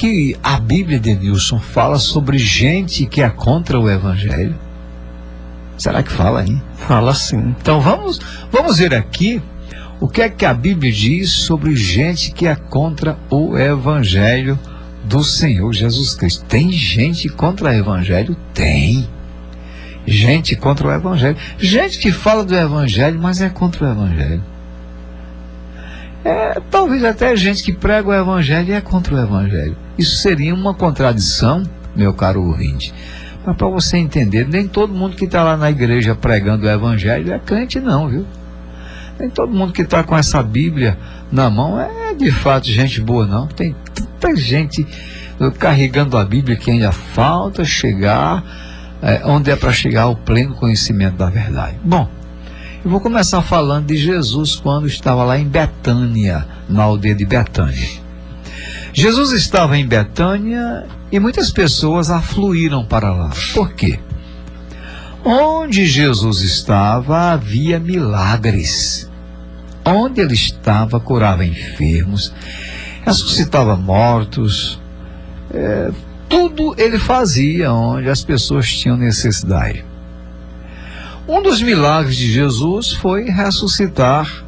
que a Bíblia de Nilson fala sobre gente que é contra o Evangelho? Será que fala, hein? Fala sim. Então vamos ver aqui o que é que a Bíblia diz sobre gente que é contra o Evangelho do Senhor Jesus Cristo. Tem gente contra o Evangelho? Tem. Gente contra o Evangelho. Gente que fala do Evangelho, mas é contra o Evangelho. Talvez até gente que prega o Evangelho e é contra o Evangelho. Isso seria uma contradição, meu caro ouvinte. Mas para você entender, nem todo mundo que está lá na igreja pregando o Evangelho é crente não, viu? Nem todo mundo que está com essa Bíblia na mão é de fato gente boa não. Tem tanta gente carregando a Bíblia que ainda falta chegar onde é para chegar ao pleno conhecimento da verdade. Bom, eu vou começar falando de Jesus quando estava lá em Betânia, na aldeia de Betânia. Jesus estava em Betânia e muitas pessoas afluíram para lá. Por quê? Onde Jesus estava havia milagres. Onde ele estava curava enfermos, ressuscitava mortos, tudo ele fazia onde as pessoas tinham necessidade. Um dos milagres de Jesus foi ressuscitar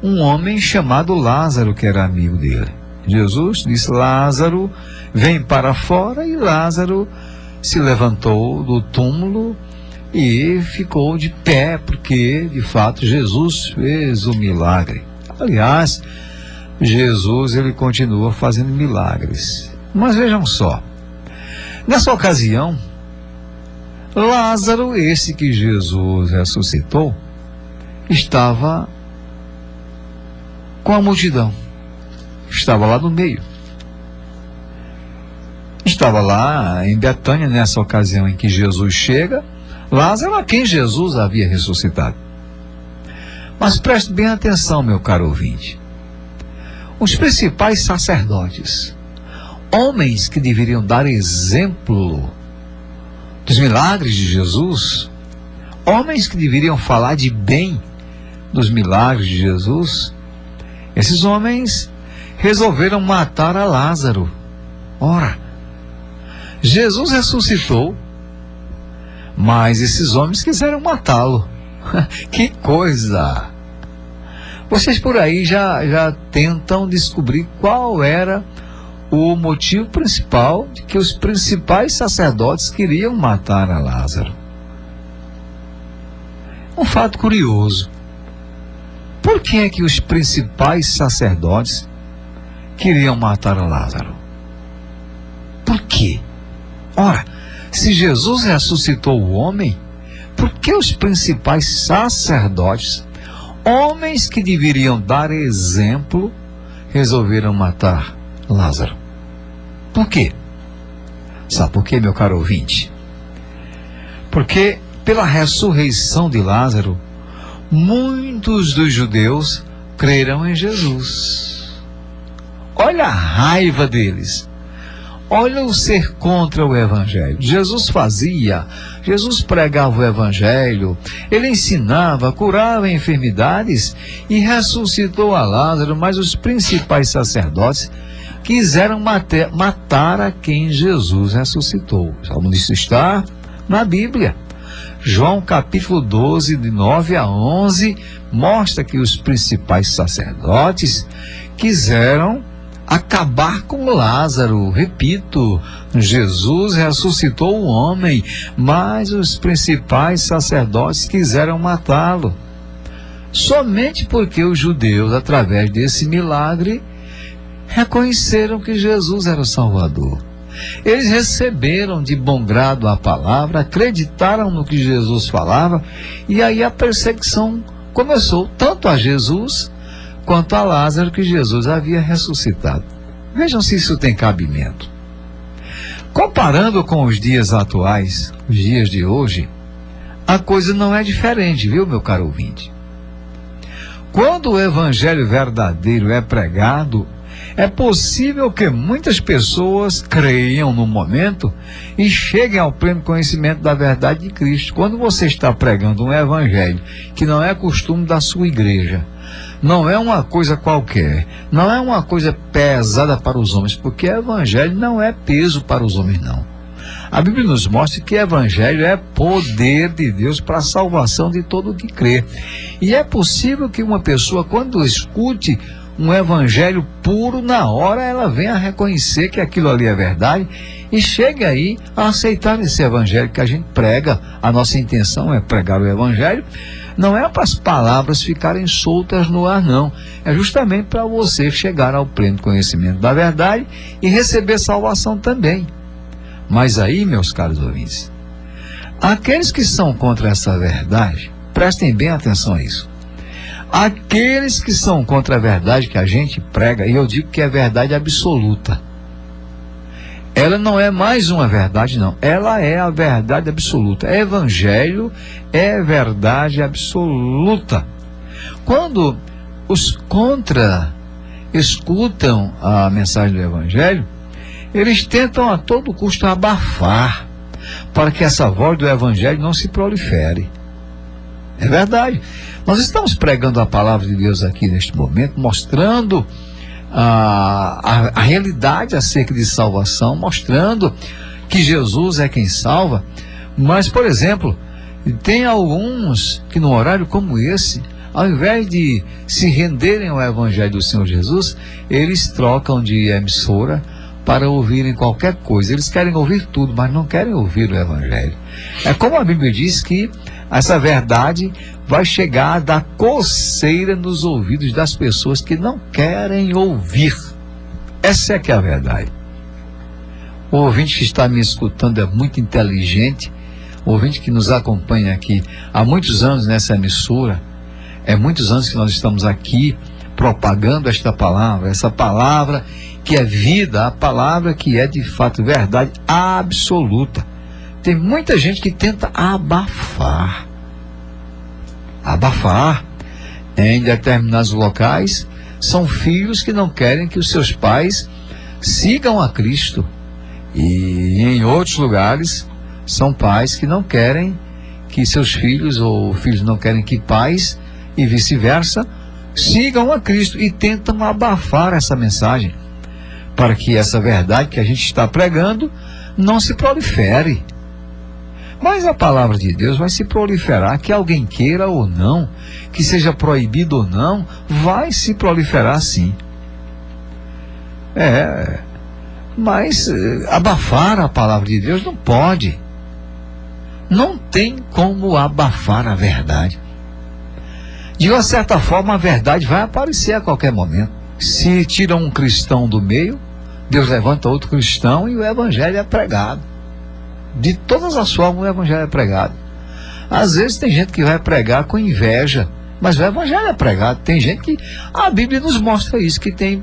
um homem chamado Lázaro, que era amigo dele. Jesus disse: Lázaro, vem para fora, e Lázaro se levantou do túmulo e ficou de pé, porque de fato Jesus fez o milagre. Aliás, Jesus ele continua fazendo milagres. Mas vejam só, nessa ocasião, Lázaro, esse que Jesus ressuscitou, estava com a multidão. Estava lá no meio. Estava lá em Betânia, nessa ocasião em que Jesus chega, Lázaro, a quem Jesus havia ressuscitado. Mas preste bem atenção, meu caro ouvinte. Os principais sacerdotes, homens que deveriam dar exemplo dos milagres de Jesus, homens que deveriam falar de bem dos milagres de Jesus, esses homens resolveram matar a Lázaro. Ora, Jesus ressuscitou, mas esses homens quiseram matá-lo. Que coisa! Vocês por aí já tentam descobrir qual era o motivo principal de que os principais sacerdotes queriam matar a Lázaro. Um fato curioso. Por que é que os principais sacerdotes queriam matar a Lázaro? Por quê? Ora, se Jesus ressuscitou o homem, por que os principais sacerdotes, homens que deveriam dar exemplo, resolveram matar Lázaro? Por quê? Sabe por quê, meu caro ouvinte? Porque pela ressurreição de Lázaro, muitos dos judeus creram em Jesus. Olha a raiva deles. Olha o ser contra o Evangelho. Jesus pregava o Evangelho, ele ensinava, curava enfermidades e ressuscitou a Lázaro, mas os principais sacerdotes quiseram matar a quem Jesus ressuscitou. Isso está na Bíblia. João capítulo 12, de 9 a 11, mostra que os principais sacerdotes quiseram acabar com Lázaro. Repito, Jesus ressuscitou o homem, mas os principais sacerdotes quiseram matá-lo. Somente porque os judeus, através desse milagre, reconheceram que Jesus era o Salvador. Eles receberam de bom grado a palavra, acreditaram no que Jesus falava, e aí a perseguição começou, tanto a Jesus quanto a Lázaro, que Jesus havia ressuscitado. Vejam se isso tem cabimento. Comparando com os dias atuais, os dias de hoje, a coisa não é diferente, viu, meu caro ouvinte? Quando o Evangelho verdadeiro é pregado, É possível que muitas pessoas creiam no momento e cheguem ao pleno conhecimento da verdade de Cristo. Quando você está pregando um evangelho que não é costume da sua igreja, não é uma coisa qualquer, não é uma coisa pesada para os homens, porque evangelho não é peso para os homens, não. A Bíblia nos mostra que evangelho é poder de Deus para a salvação de todo o que crê. E é possível que uma pessoa, quando escute um evangelho puro, na hora ela venha a reconhecer que aquilo ali é verdade e chegue aí a aceitar esse evangelho que a gente prega. A nossa intenção é pregar o evangelho, não é para as palavras ficarem soltas no ar, não. É justamente para você chegar ao pleno conhecimento da verdade e receber salvação também. Mas aí, meus caros ouvintes, aqueles que são contra essa verdade, prestem bem atenção a isso. Aqueles que são contra a verdade que a gente prega, e eu digo que é verdade absoluta, ela não é mais uma verdade, não. Ela é a verdade absoluta. Evangelho é verdade absoluta. Quando os contra escutam a mensagem do Evangelho, eles tentam a todo custo abafar, para que essa voz do Evangelho não se prolifere. É verdade. Nós estamos pregando a palavra de Deus aqui neste momento, mostrando a realidade acerca de salvação, mostrando que Jesus é quem salva. Mas, por exemplo, tem alguns que num horário como esse, ao invés de se renderem ao Evangelho do Senhor Jesus, eles trocam de emissora para ouvirem qualquer coisa. Eles querem ouvir tudo, mas não querem ouvir o Evangelho. É como a Bíblia diz que essa verdade vai chegar a dar coceira nos ouvidos das pessoas que não querem ouvir. Essa é que é a verdade. O ouvinte que está me escutando é muito inteligente, o ouvinte que nos acompanha aqui há muitos anos nessa emissora, é muitos anos que nós estamos aqui propagando esta palavra, essa palavra que é vida, a palavra que é de fato verdade absoluta. Tem muita gente que tenta abafar em determinados locais. São filhos que não querem que os seus pais sigam a Cristo, e em outros lugares são pais que não querem que seus filhos, ou filhos não querem que pais, e vice-versa, sigam a Cristo, e tentam abafar essa mensagem, para que essa verdade que a gente está pregando não se prolifere. Mas a palavra de Deus vai se proliferar, que alguém queira ou não, que seja proibido ou não, vai se proliferar sim. Mas abafar a palavra de Deus não pode. Não tem como abafar a verdade. De uma certa forma, a verdade vai aparecer a qualquer momento. Se tira um cristão do meio, Deus levanta outro cristão e o Evangelho é pregado. De todas as formas o Evangelho é pregado. Às vezes tem gente que vai pregar com inveja, mas o Evangelho é pregado. Tem gente que, a Bíblia nos mostra isso, que tem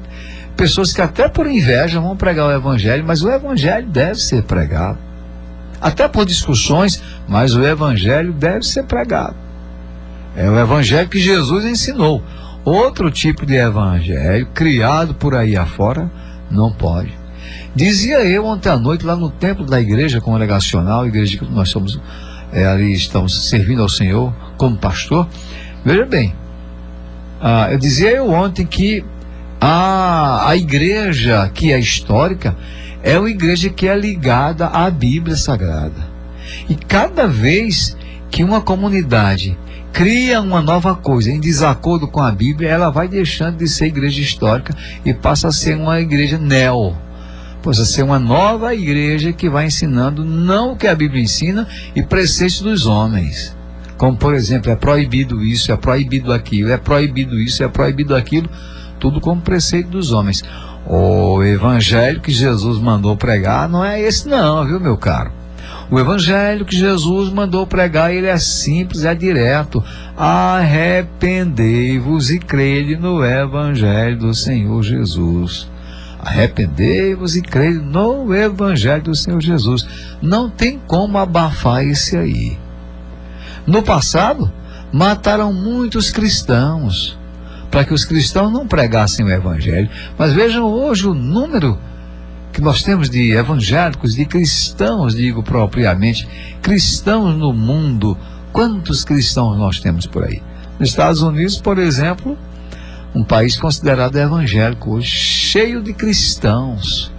pessoas que até por inveja vão pregar o Evangelho, mas o Evangelho deve ser pregado. Até por discussões, mas o Evangelho deve ser pregado. É o Evangelho que Jesus ensinou. Outro tipo de Evangelho, criado por aí afora, não pode. Dizia eu ontem à noite lá no templo da igreja congregacional, igreja que nós somos, ali estamos servindo ao Senhor como pastor. Veja bem, eu dizia eu ontem que a igreja que é histórica é uma igreja que é ligada à Bíblia Sagrada. E cada vez que uma comunidade cria uma nova coisa em desacordo com a Bíblia, ela vai deixando de ser igreja histórica e passa a ser uma igreja passa a ser uma nova igreja que vai ensinando não o que a Bíblia ensina e preceitos dos homens. Como, por exemplo, é proibido isso, é proibido aquilo, é proibido isso, é proibido aquilo, tudo como preceito dos homens. O evangelho que Jesus mandou pregar não é esse não, viu, meu caro? O evangelho que Jesus mandou pregar, ele é simples, é direto. Arrependei-vos e crede no evangelho do Senhor Jesus. Arrependei-vos e crede no evangelho do Senhor Jesus. Não tem como abafar esse aí. No passado, mataram muitos cristãos para que os cristãos não pregassem o evangelho. Mas vejam hoje o número que nós temos de evangélicos, de cristãos, digo propriamente, cristãos no mundo. Quantos cristãos nós temos por aí? Nos Estados Unidos, por exemplo, um país considerado evangélico hoje, cheio de cristãos.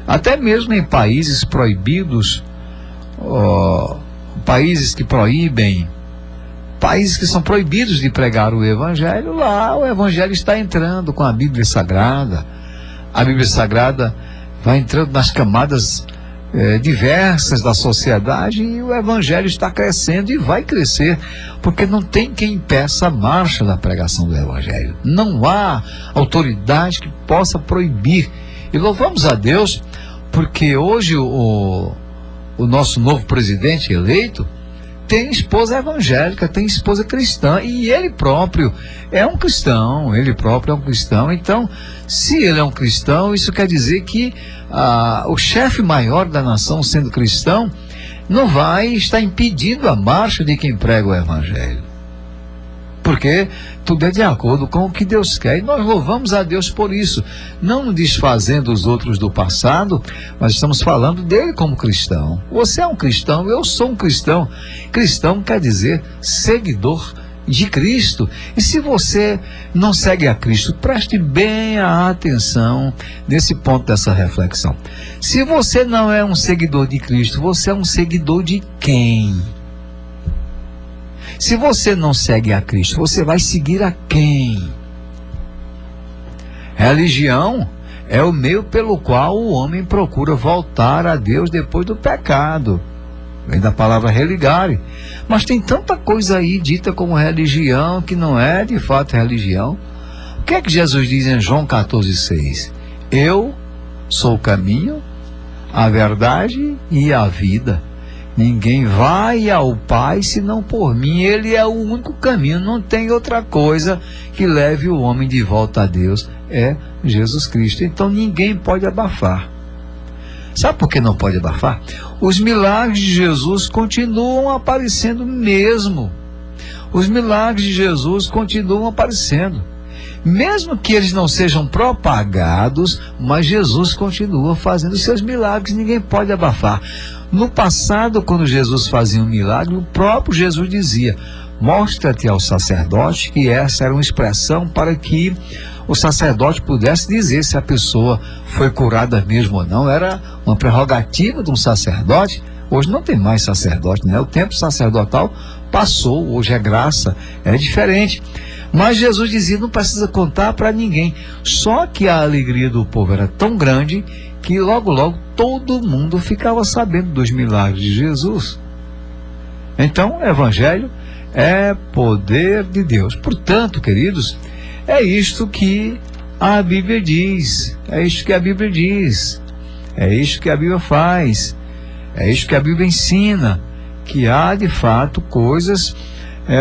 Até mesmo em países proibidos, países que proíbem, países que são proibidos de pregar o evangelho, lá o evangelho está entrando com a Bíblia Sagrada. A Bíblia Sagrada vai entrando nas camadas diversas da sociedade, e o evangelho está crescendo e vai crescer, porque não tem quem impeça a marcha da pregação do evangelho. Não há autoridade que possa proibir. E louvamos a Deus, porque hoje o nosso novo presidente eleito tem esposa evangélica, tem esposa cristã, e ele próprio é um cristão, Então, se ele é um cristão, isso quer dizer que o chefe maior da nação, sendo cristão, não vai estar impedindo a marcha de quem prega o evangelho, porque tudo é de acordo com o que Deus quer, e nós louvamos a Deus por isso, não desfazendo os outros do passado, mas estamos falando dele como cristão. Você é um cristão, eu sou um cristão. Cristão quer dizer seguidor de Cristo. E se você não segue a Cristo, preste bem a atenção nesse ponto dessa reflexão. Se você não é um seguidor de Cristo, você é um seguidor de quem? Se você não segue a Cristo, você vai seguir a quem? Religião é o meio pelo qual o homem procura voltar a Deus depois do pecado. Vem da palavra religare. Mas tem tanta coisa aí dita como religião que não é de fato religião. O que é que Jesus diz em João 14,6? Eu sou o caminho, a verdade e a vida. Ninguém vai ao Pai senão por mim. Ele é o único caminho, não tem outra coisa que leve o homem de volta a Deus. É Jesus Cristo. Então ninguém pode abafar. Sabe por que não pode abafar? Os milagres de Jesus continuam aparecendo mesmo. Os milagres de Jesus continuam aparecendo. Mesmo que eles não sejam propagados, mas Jesus continua fazendo seus milagres, ninguém pode abafar. No passado, quando Jesus fazia um milagre, o próprio Jesus dizia: mostra-te ao sacerdote, que essa era uma expressão para que o sacerdote pudesse dizer se a pessoa foi curada mesmo ou não. Era uma prerrogativa de um sacerdote. Hoje não tem mais sacerdote, né? O tempo sacerdotal passou, hoje é graça, é diferente. Mas Jesus dizia: não precisa contar para ninguém. Só que a alegria do povo era tão grande que logo todo mundo ficava sabendo dos milagres de Jesus. Então, o evangelho é poder de Deus. Portanto, queridos, é isto que a Bíblia diz, é isto que a Bíblia diz, é isto que a Bíblia faz, é isto que a Bíblia ensina, que há de fato coisas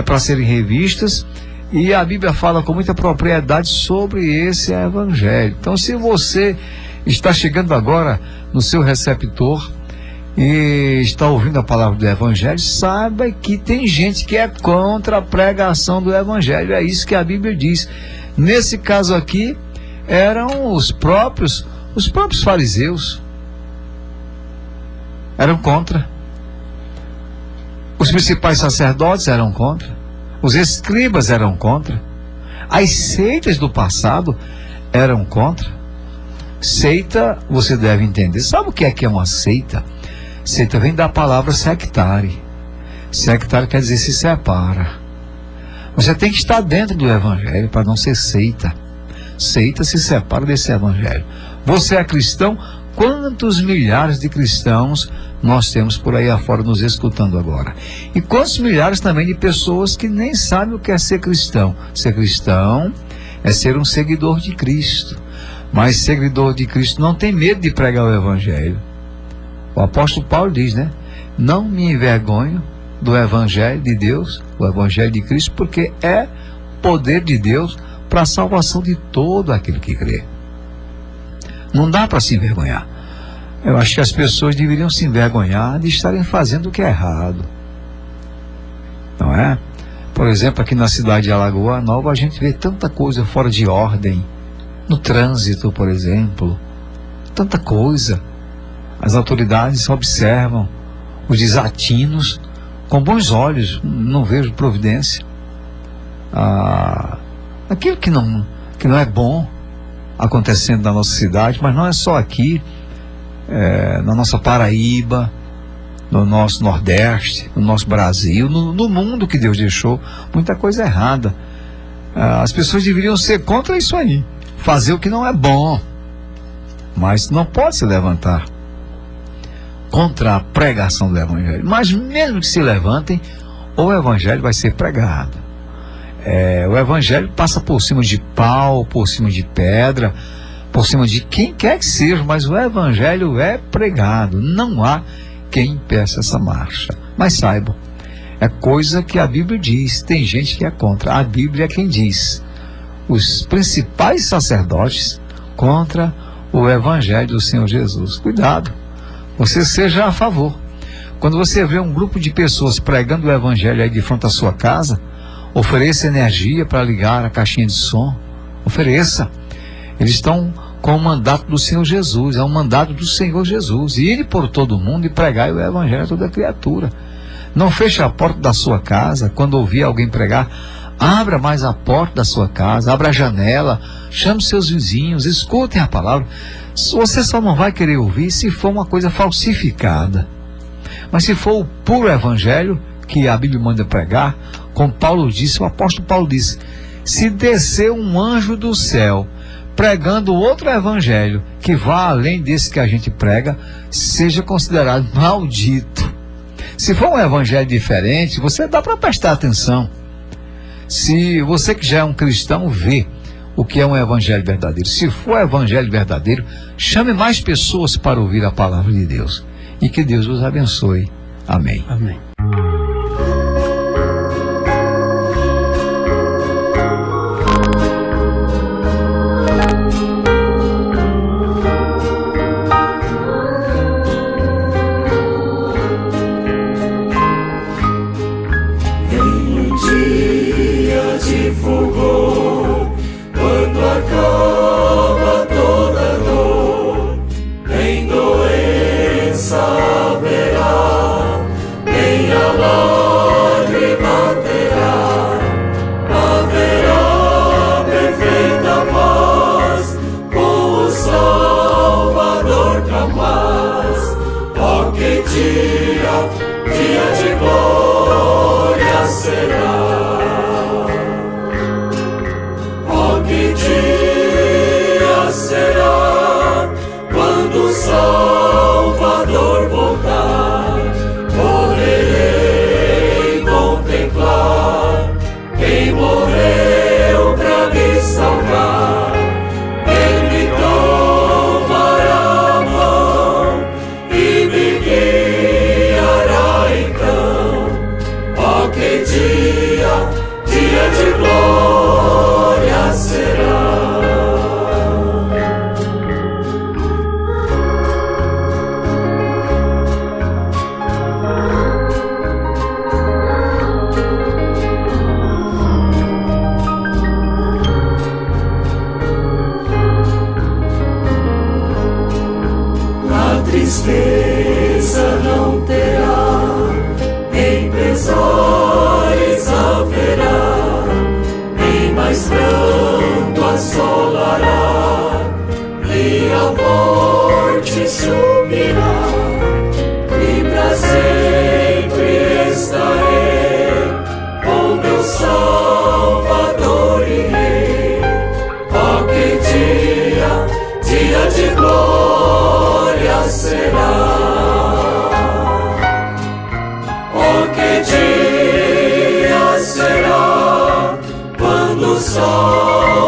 para serem revistas, e a Bíblia fala com muita propriedade sobre esse evangelho. Então, se você está chegando agora no seu receptor e está ouvindo a palavra do evangelho, saiba que tem gente que é contra a pregação do evangelho. É isso que a Bíblia diz. Nesse caso aqui, eram os próprios fariseus eram contra. Os principais sacerdotes eram contra. Os escribas eram contra. As seitas do passado eram contra. Seita, você deve entender. Sabe o que é uma seita? Seita vem da palavra sectare. Sectare quer dizer se separa. Você tem que estar dentro do evangelho para não ser seita. Seita se separa desse evangelho. Você é cristão? Quantos milhares de cristãos nós temos por aí afora nos escutando agora? E quantos milhares também de pessoas que nem sabem o que é ser cristão? Ser cristão é ser um seguidor de Cristo. Mas seguidor de Cristo não tem medo de pregar o evangelho. O apóstolo Paulo diz, né? Não me envergonho do evangelho de Deus, o evangelho de Cristo, porque é poder de Deus para a salvação de todo aquele que crê. Não dá para se envergonhar. Eu acho que as pessoas deveriam se envergonhar de estarem fazendo o que é errado. Não é? Por exemplo, aqui na cidade de Alagoa Nova, a gente vê tanta coisa fora de ordem, no trânsito, por exemplo, tanta coisa. As autoridades observam os desatinos com bons olhos, não vejo providência. Aquilo que não é bom acontecendo na nossa cidade, mas não é só aqui, na nossa Paraíba, no nosso Nordeste, no nosso Brasil, no mundo que Deus deixou, muita coisa errada. As pessoas deveriam ser contra isso aí, fazer o que não é bom, mas não pode se levantar contra a pregação do Evangelho. Mas mesmo que se levantem, o Evangelho vai ser pregado. O Evangelho passa por cima de pau, por cima de pedra, por cima de quem quer que seja, mas o Evangelho é pregado. Não há quem impeça essa marcha. Mas saibam, é coisa que a Bíblia diz. Tem gente que é contra. A Bíblia é quem diz. Os principais sacerdotes contra o Evangelho do Senhor Jesus. Cuidado, você seja a favor. Quando você vê um grupo de pessoas pregando o Evangelho aí de frente à sua casa, ofereça energia para ligar a caixinha de som. Ofereça. Eles estão com o mandato do Senhor Jesus. É um mandato do Senhor Jesus. Ir por todo mundo e pregar o Evangelho a toda criatura. Não feche a porta da sua casa quando ouvir alguém pregar. Abra mais a porta da sua casa, abra a janela, chame seus vizinhos, escutem a palavra. Você só não vai querer ouvir se for uma coisa falsificada. Mas se for o puro Evangelho que a Bíblia manda pregar, como Paulo disse, o apóstolo Paulo disse: se descer um anjo do céu pregando outro Evangelho que vá além desse que a gente prega, seja considerado maldito. Se for um Evangelho diferente, você dá para prestar atenção. Se você que já é um cristão vê o que é um Evangelho verdadeiro, se for Evangelho verdadeiro, chame mais pessoas para ouvir a palavra de Deus. E que Deus os abençoe. Amém. Amém. Dia de glória será. Oh, que dia será quando o Salvador voltar. Poderei contemplar quem morreu pra me salvar. Ele me tomará a mão e me guiará então. Oh, que dia de glória será. A tristeza não terá, nem pesores haverá, nem mais pranto assolará, e a morte sumirá, e pra sempre estarei com meu Salvador e Rei. Oh, que dia de glória será. Oh, que dia será quando o sol